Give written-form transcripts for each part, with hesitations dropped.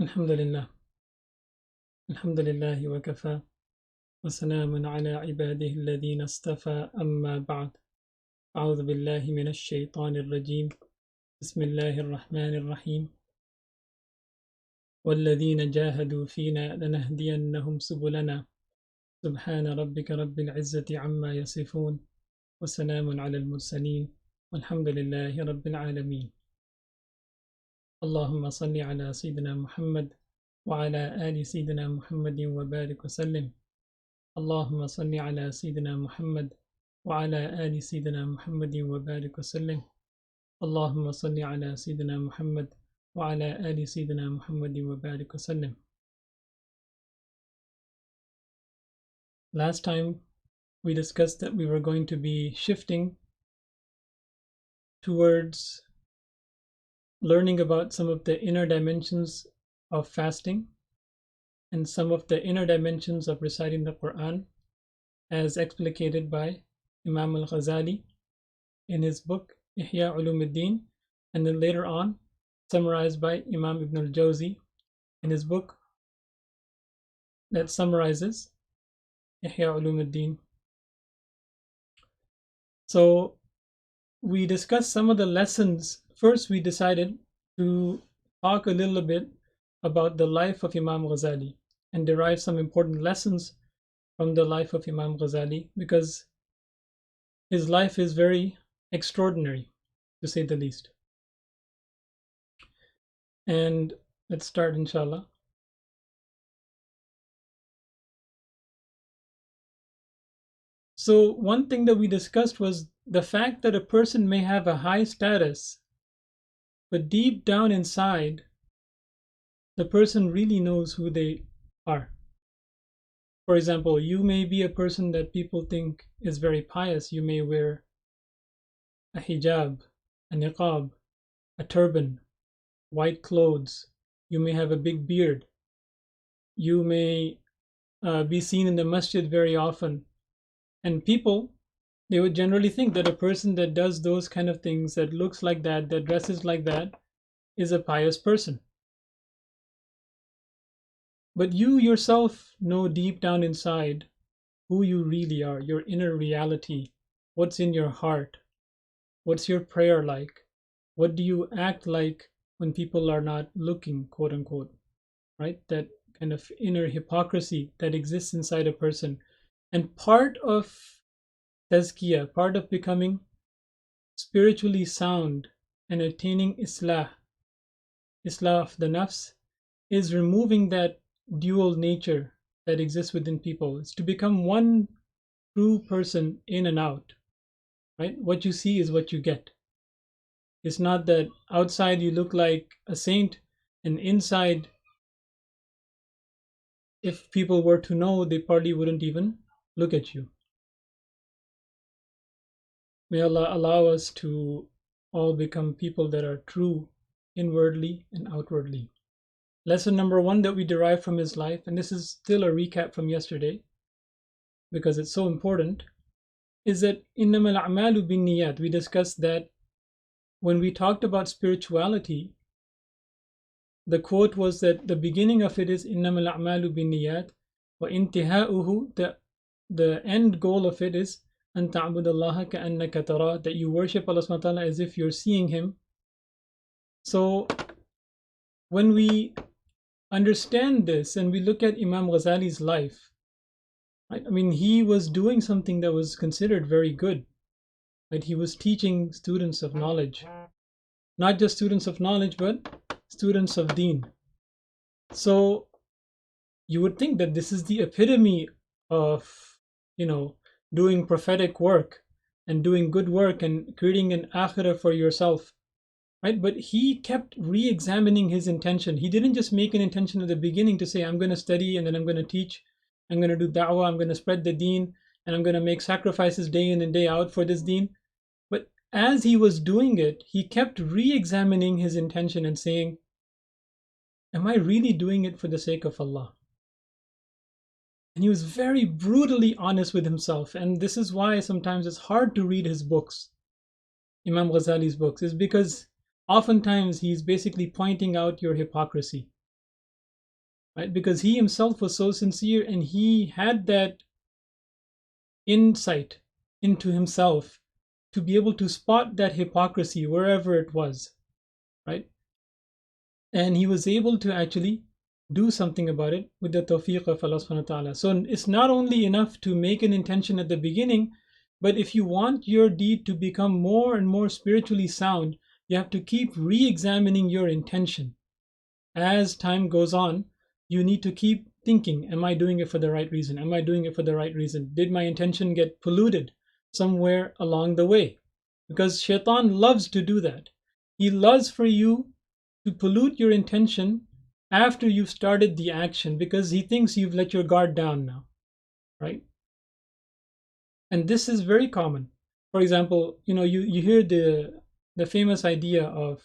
الحمد لله الحمد لله وكفى وسلام على عباده الذين اصطفى أما بعد. أعوذ بالله من الشيطان الرجيم. بسم الله الرحمن الرحيم. والذين جاهدوا فينا لنهدينهم سبلنا سبحان ربك رب العزة عما يصفون وسلام على المرسلين والحمد لله رب العالمين. اللهم صل على سيدنا محمد وعلى آل سيدنا محمد وبارك وسلم. اللهم صل على سيدنا محمد وعلى آل سيدنا محمد وبارك وسلم. اللهم صل على سيدنا محمد وعلى آل سيدنا محمد وبارك وسلم. Last time we discussed that we were going to be shifting towards learning about some of the inner dimensions of fasting and some of the inner dimensions of reciting the Quran as explicated by Imam al-Ghazali in his book Ihya Ulumuddin, and then later on summarized by Imam Ibn al-Jawzi in his book that summarizes Ihya Ulumuddin. So we discussed some of the lessons. First, we decided to talk a little bit about the life of Imam Ghazali and derive some important lessons from the life of Imam Ghazali, because his life is very extraordinary, to say the least. And let's start, inshallah. So one thing that we discussed was the fact that a person may have a high status, but deep down inside, the person really knows who they are. For example, you may be a person that people think is very pious. You may wear a hijab, a niqab, a turban, white clothes. You may have a big beard. You may be seen in the masjid very often. And people, they would generally think that a person that does those kind of things, that looks like that dresses like that, is a pious person. But you yourself know deep down inside who you really are, your inner reality, what's in your heart, what's your prayer like, what do you act like when people are not looking, quote unquote, right? That kind of inner hypocrisy that exists inside a person. And part of tazkiyah, part of becoming spiritually sound and attaining islah of the nafs, is removing that dual nature that exists within people. It's to become one true person in and out, right? What you see is what you get. It's not that outside you look like a saint and inside, if people were to know, they probably wouldn't even look at you. May Allah allow us to all become people that are true inwardly and outwardly. Lesson number one that we derive from his life, and this is still a recap from yesterday because it's so important, is that innamal a'malu bin niyat. We discussed that when we talked about spirituality, the quote was that the beginning of it is innamal a'malu bin niyat wa intiha'uhu, the end goal of it is an ta'budallaha ka'annaka tara, that you worship Allah subhanahu wa ta'ala as if you're seeing him. So when we understand this and we look at Imam Ghazali's life, right? I mean, he was doing something that was considered very good, right? He was teaching students of knowledge, not just students of knowledge, but students of deen. So you would think that this is the epitome of, doing prophetic work and doing good work and creating an akhirah for yourself, right? But he kept re-examining his intention. He didn't just make an intention at the beginning to say, I'm going to study and then I'm going to teach, I'm going to do da'wah, I'm going to spread the deen, and I'm going to make sacrifices day in and day out for this deen. But as he was doing it, he kept re-examining his intention and saying, am I really doing it for the sake of Allah? And he was very brutally honest with himself. And this is why sometimes it's hard to read his books, Imam Ghazali's books, is because oftentimes he's basically pointing out your hypocrisy. right? Because he himself was so sincere and he had that insight into himself to be able to spot that hypocrisy wherever it was, right? And he was able to actually do something about it with the tawfiq of Allah subhanahu wa ta'ala. So it's not only enough to make an intention at the beginning, but if you want your deed to become more and more spiritually sound, you have to keep re-examining your intention. As time goes on, you need to keep thinking, am I doing it for the right reason? Am I doing it for the right reason? Did my intention get polluted somewhere along the way? Because shaitan loves to do that. He loves for you to pollute your intention after you've started the action because he thinks you've let your guard down now, right? And this is very common. For example, you hear the famous idea of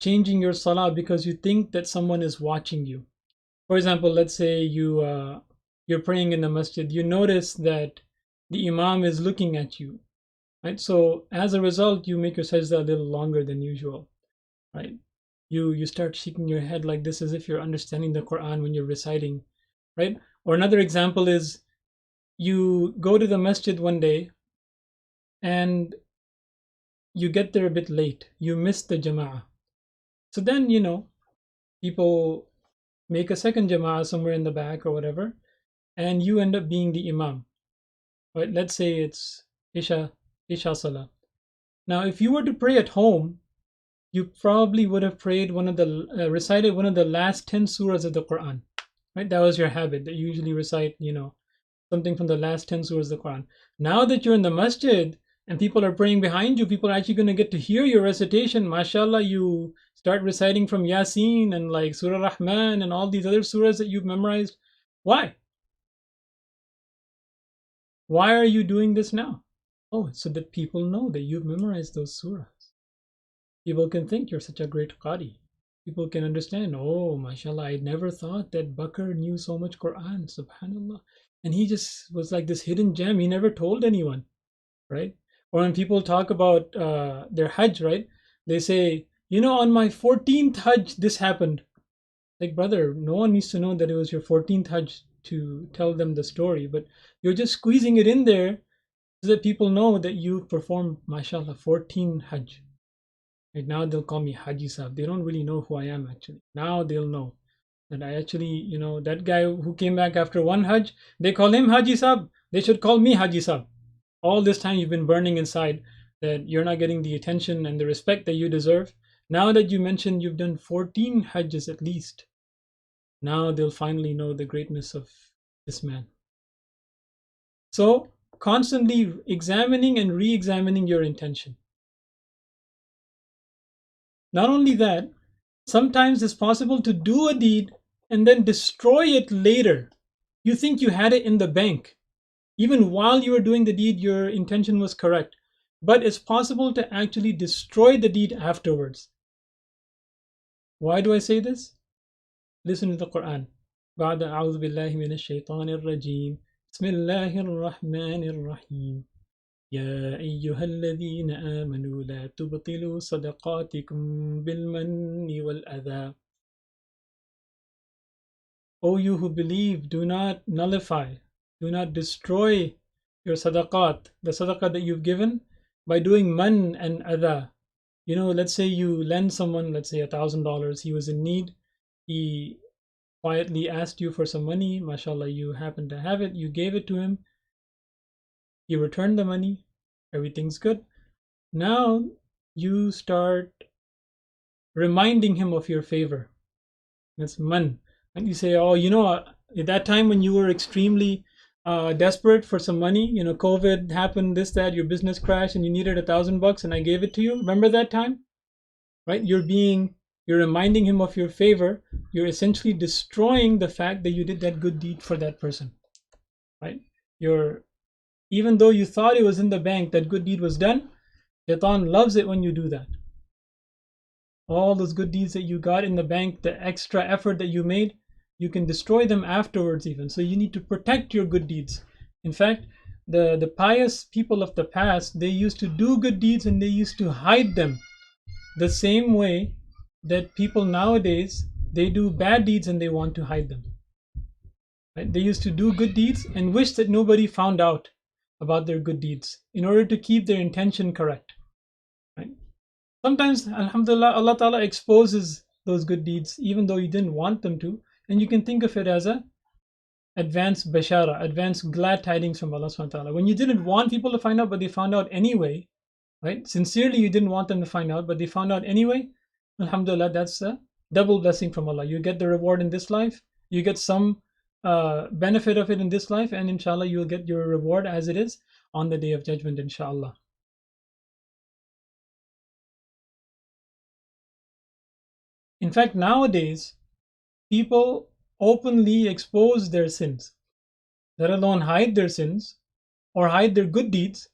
changing your salah because you think that someone is watching you. For example, let's say you're praying in the masjid, you notice that the imam is looking at you, right? So as a result, you make your sajda a little longer than usual, right? You start shaking your head like this as if you're understanding the Quran when you're reciting, right? Or another example is you go to the masjid one day and you get there a bit late. You miss the jama'ah. So then, people make a second jama'ah somewhere in the back or whatever, and you end up being the imam. Right? Let's say it's Isha Salah. Now, if you were to pray at home, you probably would have prayed recited one of the last 10 surahs of the Quran. Right? That was your habit. That you usually recite, something from the last 10 surahs of the Quran. Now that you're in the masjid and people are praying behind you, people are actually going to get to hear your recitation. MashaAllah, you start reciting from Yasin and like Surah Rahman and all these other surahs that you've memorized. Why? Why are you doing this now? Oh, so that people know that you've memorized those surahs. People can think you're such a great Qari. People can understand, oh, mashallah, I never thought that Bakr knew so much Quran, subhanallah. And he just was like this hidden gem. He never told anyone, right? Or when people talk about their Hajj, right? They say, on my 14th Hajj, this happened. Like, brother, no one needs to know that it was your 14th Hajj to tell them the story, but you're just squeezing it in there so that people know that you performed, mashallah, 14 Hajj. Right now they'll call me Haji Sahib. They don't really know who I am actually. Now they'll know that I actually, that guy who came back after one Hajj, they call him Haji Sahib. They should call me Haji Sahib. All this time you've been burning inside that you're not getting the attention and the respect that you deserve. Now that you mentioned you've done 14 Hajjs at least, now they'll finally know the greatness of this man. So constantly examining and re-examining your intention. Not only that, sometimes it's possible to do a deed and then destroy it later. You think you had it in the bank. Even while you were doing the deed, your intention was correct. But it's possible to actually destroy the deed afterwards. Why do I say this? Listen to the Quran. بعد أعوذ بالله من الشيطان الرجيم بسم الله الرحمن الرحيم يا أيها الذين آمنوا لا تبطلوا صدقاتكم بالمن والأذى. O you who believe, do not nullify, do not destroy your sadaqat, the sadaqah that you've given, by doing man and adha. Let's say you lend someone, let's say $1,000, he was in need, he quietly asked you for some money, mashallah, you happen to have it, you gave it to him, you returned the money, everything's good. Now you start reminding him of your favor. That's man. And you say, oh, at that time when you were extremely desperate for some money, COVID happened, this, that, your business crashed, and you needed $1,000 and I gave it to you. Remember that time? Right? You're reminding him of your favor. You're essentially destroying the fact that you did that good deed for that person. Right? Even though you thought it was in the bank, that good deed was done, Shaitan loves it when you do that. All those good deeds that you got in the bank, the extra effort that you made, you can destroy them afterwards even. So you need to protect your good deeds. In fact, the pious people of the past, they used to do good deeds and they used to hide them the same way that people nowadays, they do bad deeds and they want to hide them. Right? They used to do good deeds and wish that nobody found out about their good deeds in order to keep their intention correct. Right? Sometimes, alhamdulillah, Allah Ta'ala exposes those good deeds even though you didn't want them to, and you can think of it as a advanced bashara, advanced glad tidings from Allah subhanahu wa ta'ala. When you didn't want people to find out, but they found out anyway, right? Sincerely, you didn't want them to find out, but they found out anyway. Alhamdulillah, that's a double blessing from Allah. You get the reward in this life, you get some benefit of it in this life, and inshallah, you'll get your reward as it is on the day of judgment, inshallah. In fact, nowadays, people openly expose their sins, let alone hide their sins or hide their good deeds.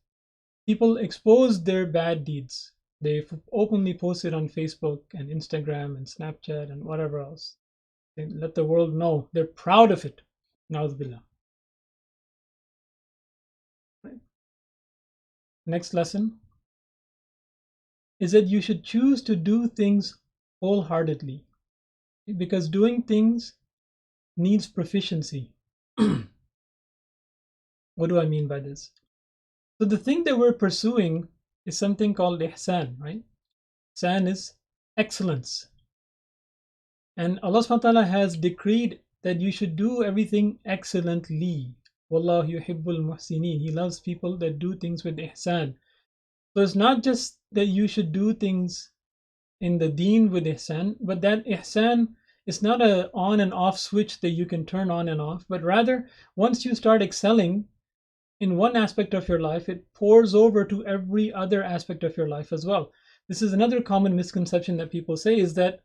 People expose their bad deeds. They openly post it on Facebook and Instagram and Snapchat and whatever else. They let the world know. They're proud of it. Na'udhu billah. Right. Next lesson is that you should choose to do things wholeheartedly, because doing things needs proficiency. What do I mean by this? So the thing that we're pursuing is something called ihsan, right? Ihsan is excellence. And Allah subhanahu wa ta'ala has decreed that you should do everything excellently. Wallahu yuhibbul muhsinin. He loves people that do things with ihsan. So it's not just that you should do things in the deen with ihsan, but that ihsan is not a on and off switch that you can turn on and off, but rather once you start excelling in one aspect of your life, it pours over to every other aspect of your life as well. This is another common misconception that people say, is that,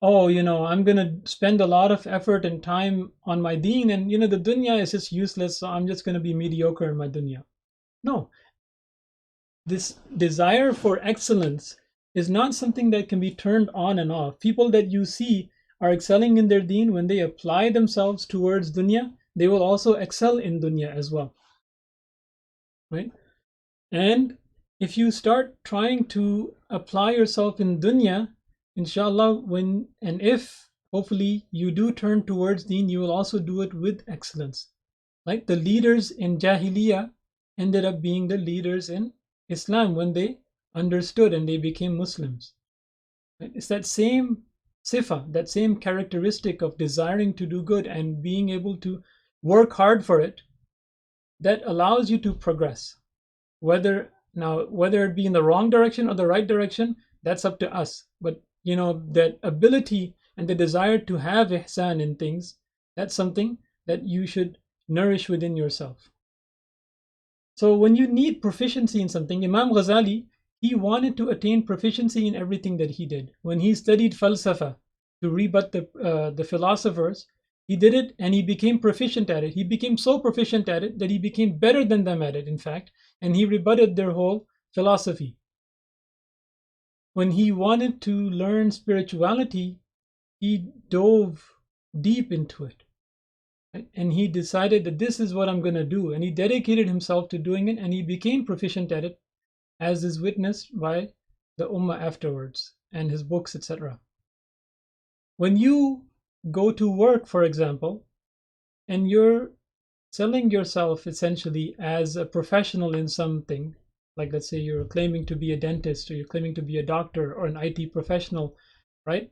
oh, I'm going to spend a lot of effort and time on my deen, and the dunya is just useless, so I'm just going to be mediocre in my dunya. No. This desire for excellence is not something that can be turned on and off. People that you see are excelling in their deen, when they apply themselves towards dunya, they will also excel in dunya as well. Right? And if you start trying to apply yourself in dunya, inshallah, when and if hopefully you do turn towards deen, you will also do it with excellence. Like the leaders in Jahiliyyah ended up being the leaders in Islam when they understood and they became Muslims. Right? It's that same sifa, that same characteristic of desiring to do good and being able to work hard for it, that allows you to progress. Whether it be in the wrong direction or the right direction, that's up to us. But that ability and the desire to have ihsan in things, that's something that you should nourish within yourself. So when you need proficiency in something, Imam Ghazali, he wanted to attain proficiency in everything that he did. When he studied falsafa to rebut the philosophers, he did it and he became proficient at it. He became so proficient at it that he became better than them at it, in fact, and he rebutted their whole philosophy. When he wanted to learn spirituality, he dove deep into it. Right? And he decided that this is what I'm going to do. And he dedicated himself to doing it, and he became proficient at it, as is witnessed by the Ummah afterwards and his books, etc. When you go to work, for example, and you're selling yourself essentially as a professional in something, like let's say you're claiming to be a dentist, or you're claiming to be a doctor or an IT professional, right?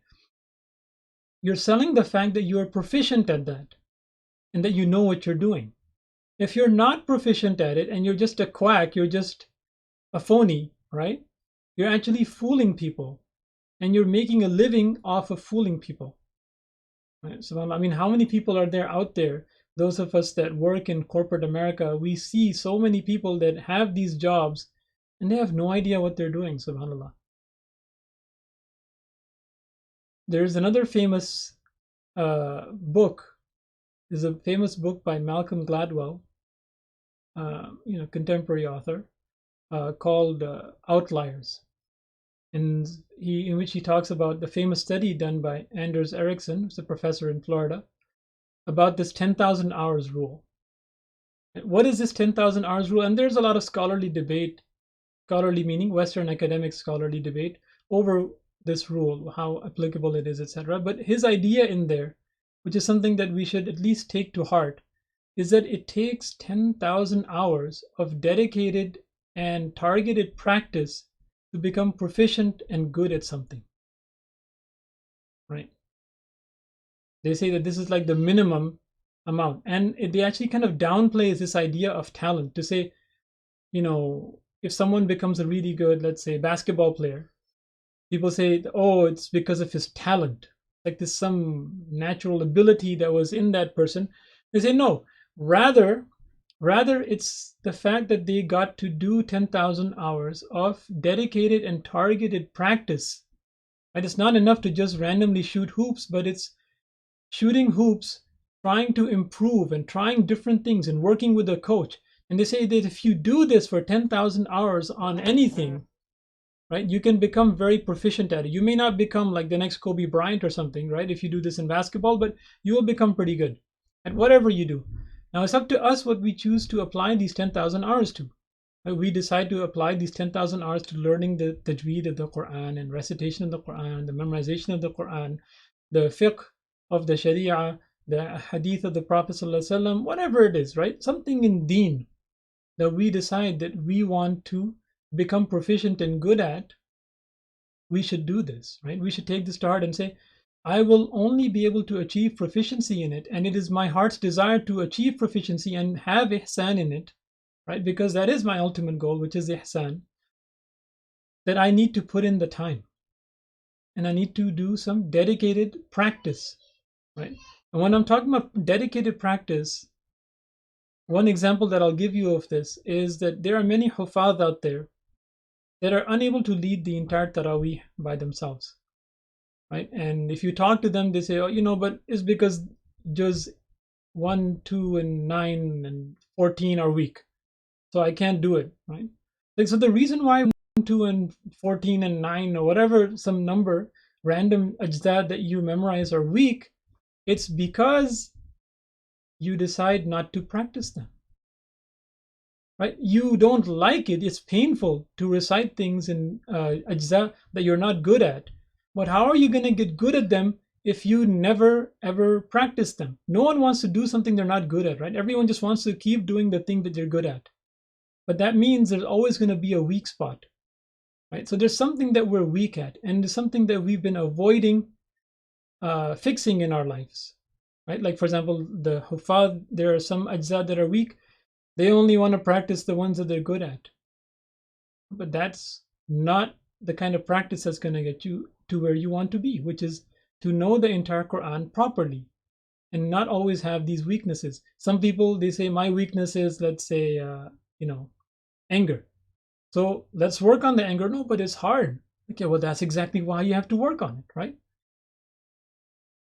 You're selling the fact that you are proficient at that and that you know what you're doing. If you're not proficient at it and you're just a quack, you're just a phony, right? You're actually fooling people, and you're making a living off of fooling people. Right? So, I mean, how many people are there out there? Those of us that work in corporate America, we see so many people that have these jobs and they have no idea what they're doing, subhanAllah. There's another famous book. There's a famous book by Malcolm Gladwell, contemporary author, called Outliers, in which he talks about the famous study done by Anders Ericsson, who's a professor in Florida, about this 10,000 hours rule. What is this 10,000 hours rule? And there's a lot of scholarly debate, scholarly meaning Western academic scholarly debate, over this rule, how applicable it is, etc. But his idea in there, which is something that we should at least take to heart, is that it takes 10,000 hours of dedicated and targeted practice to become proficient and good at something, right? They say that this is like the minimum amount. And they actually kind of downplays this idea of talent to say, if someone becomes a really good, let's say, basketball player, people say, oh, it's because of his talent, like there's some natural ability that was in that person. They say no, rather it's the fact that they got to do 10,000 hours of dedicated and targeted practice. And it's not enough to just randomly shoot hoops, but it's shooting hoops, trying to improve and trying different things and working with a coach. And they say that if you do this for 10,000 hours on anything, right, you can become very proficient at it. You may not become like the next Kobe Bryant or something, right, if you do this in basketball, but you will become pretty good at whatever you do. Now it's up to us what we choose to apply these 10,000 hours to. Right? We decide to apply these 10,000 hours to learning the tajweed of the Quran and recitation of the Quran, the memorization of the Quran, the fiqh of the Sharia, the hadith of the Prophet ﷺ, whatever it is, right? Something in deen that we decide that we want to become proficient and good at, we should do this, right? We should take this to heart and say, I will only be able to achieve proficiency in it, and it is my heart's desire to achieve proficiency and have ihsan in it, right? Because that is my ultimate goal, which is ihsan, that I need to put in the time and I need to do some dedicated practice, right? And when I'm talking about dedicated practice, one example that I'll give you of this is that there are many hufaz out there that are unable to lead the entire Taraweeh by themselves, right? And if you talk to them, they say, oh, but it's because juz 1, 2, and 9 and 14 are weak, so I can't do it, right? Like, so the reason why 1, 2, and 14 and 9 or whatever, some number, random ajza that you memorize are weak, it's because you decide not to practice them. Right? You don't like it. It's painful to recite things in ajza that you're not good at. But how are you going to get good at them if you never ever practice them? No one wants to do something they're not good at, right? Everyone just wants to keep doing the thing that they're good at. But that means there's always going to be a weak spot, right? So there's something that we're weak at, and there's something that we've been avoiding fixing in our lives, right? Like, for example, the hufad, there are some ajza that are weak. They only want to practice the ones that they're good at. But that's not the kind of practice that's going to get you to where you want to be, which is to know the entire Quran properly and not always have these weaknesses. Some people, they say, my weakness is, let's say, anger. So let's work on the anger. No, but it's hard. Okay, well, that's exactly why you have to work on it, right?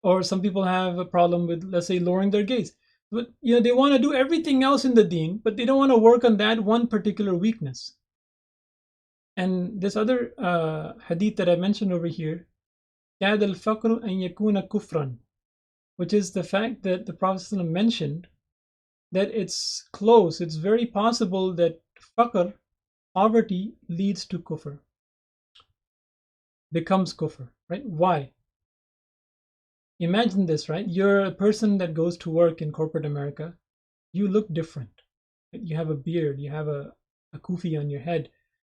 Or some people have a problem with, let's say, lowering their gaze. But they want to do everything else in the deen, but they don't want to work on that one particular weakness. And this other hadith that I mentioned over here, كَادَ الْفَقْرُ أَنْ يَكُونَ كُفْرًا, which is the fact that the Prophet mentioned that it's close, it's very possible that faqr, poverty, leads to kufr, becomes kufr, right? Why? Imagine this, right? You're a person that goes to work in corporate America. You look different. You have a beard, you have a kufi on your head,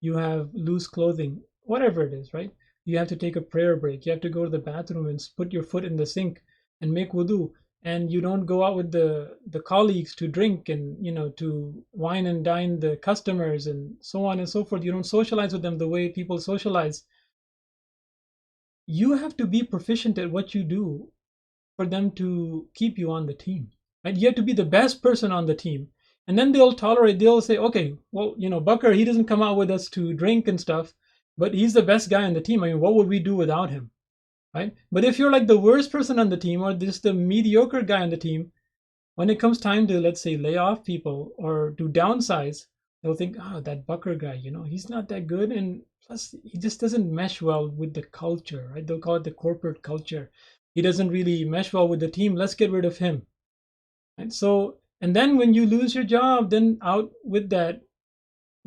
you have loose clothing, whatever it is, right? You have to take a prayer break. You have to go to the bathroom and put your foot in the sink and make wudu. And you don't go out with the colleagues to drink and, to wine and dine the customers and so on and so forth. You don't socialize with them the way people socialize. You have to be proficient at what you do for them to keep you on the team, right? You have to be the best person on the team. And then they'll say, okay, well, Bakr, he doesn't come out with us to drink and stuff, but he's the best guy on the team. I mean, what would we do without him, right? But if you're like the worst person on the team or just the mediocre guy on the team, when it comes time to, let's say, lay off people or to downsize, they'll think, that Bakr guy, he's not that good. And plus, he just doesn't mesh well with the culture, right? They'll call it the corporate culture. He doesn't really mesh well with the team. Let's get rid of him. Right? So, and then when you lose your job, then out with that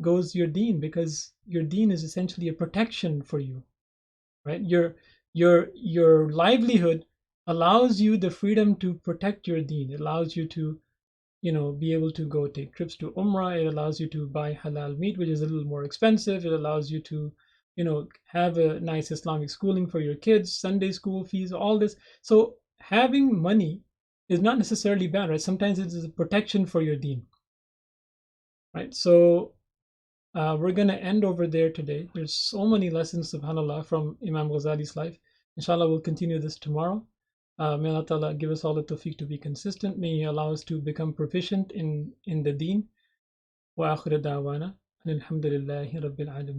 goes your deen, because your deen is essentially a protection for you. right? Your livelihood allows you the freedom to protect your deen. It allows you to, be able to go take trips to Umrah. It allows you to buy halal meat, which is a little more expensive. It allows you to, have a nice Islamic schooling for your kids, Sunday school fees, all this. So having money is not necessarily bad, right? Sometimes it is a protection for your deen, right? So we're going to end over there today. There's so many lessons, subhanAllah, from Imam Ghazali's life. Inshallah, we'll continue this tomorrow. May Allah Ta'ala give us all the tawfiq to be consistent. May He allow us to become proficient in the deen. Wa akhir da'wana. Alhamdulillahi Rabbil Alameen.